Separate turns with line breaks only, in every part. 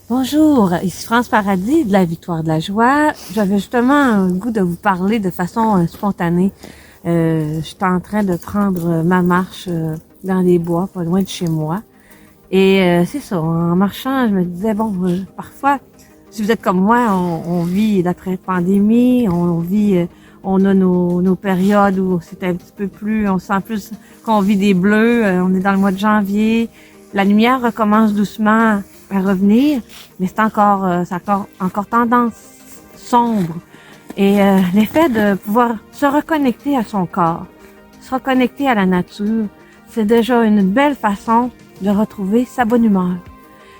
Bonjour, ici France Paradis de la Victoire de la Joie. J'avais justement le goût de vous parler de façon spontanée. J'étais en train de prendre ma marche dans les bois, pas loin de chez moi. Et c'est ça, en marchant, je me disais, bon, parfois, si vous êtes comme moi, on vit l'après-pandémie, on a nos périodes où c'est un petit peu plus, on sent plus qu'on vit des bleus, on est dans le mois de janvier, la lumière recommence doucement à revenir, mais c'est encore tendance sombre. Et l'effet de pouvoir se reconnecter à son corps, se reconnecter à la nature, c'est déjà une belle façon de retrouver sa bonne humeur.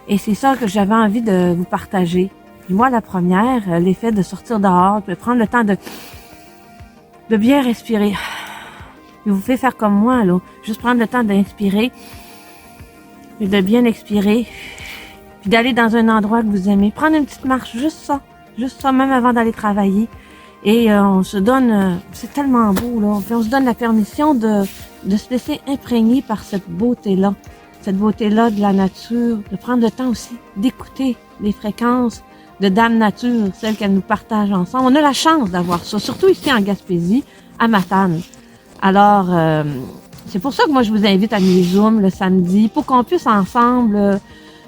Et c'est ça que j'avais envie de vous partager. Puis moi, la première, l'effet de sortir dehors, de prendre le temps de bien respirer. Je vous fais faire comme moi, là. Juste prendre le temps d'inspirer et de bien expirer. Puis d'aller dans un endroit que vous aimez. Prendre une petite marche, juste ça, même avant d'aller travailler. Et on se donne, c'est tellement beau, là. Puis on se donne la permission de se laisser imprégner par cette beauté-là. Cette beauté-là de la nature, de prendre le temps aussi d'écouter les fréquences de Dame Nature, celles qu'elle nous partage ensemble. On a la chance d'avoir ça, surtout ici en Gaspésie, à Matane. Alors, c'est pour ça que moi je vous invite à mes Zooms le samedi, pour qu'on puisse ensemble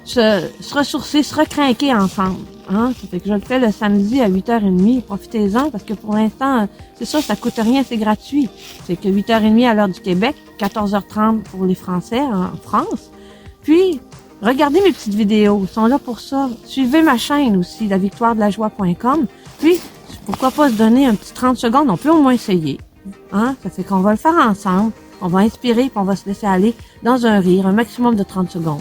se ressourcer, se recrinquer ensemble. Hein? Ça fait que je le fais le samedi à 8h30. Profitez-en parce que pour l'instant, c'est ça, ça coûte rien, c'est gratuit. C'est que 8h30 à l'heure du Québec, 14h30 pour les Français en France. Puis, regardez mes petites vidéos, ils sont là pour ça. Suivez ma chaîne aussi, lavictoiredelajoie.com. Puis, pourquoi pas se donner un petit 30 secondes, on peut au moins essayer. Hein? Ça fait qu'on va le faire ensemble, on va inspirer puis on va se laisser aller dans un rire, un maximum de 30 secondes.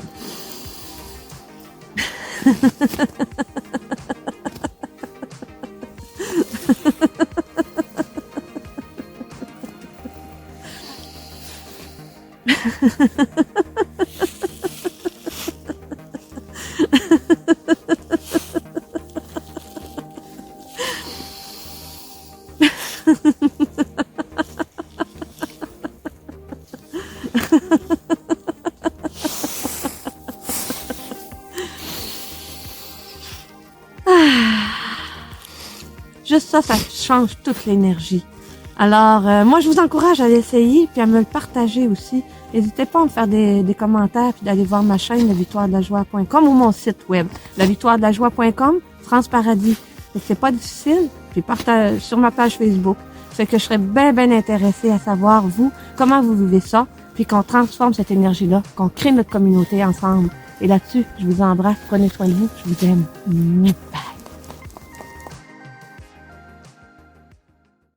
Juste ça change toute l'énergie. Alors, moi, je vous encourage à l'essayer puis à me le partager aussi. N'hésitez pas à me faire des commentaires puis d'aller voir ma chaîne, lavictoiredelajoie.com ou mon site web, lavictoiredelajoie.com, France Paradis. C'est pas difficile. Puis partage sur ma page Facebook. C'est que je serais bien intéressée à savoir, vous, comment vous vivez ça, puis qu'on transforme cette énergie-là, qu'on crée notre communauté ensemble. Et là-dessus, je vous embrasse, prenez soin de vous, je vous aime.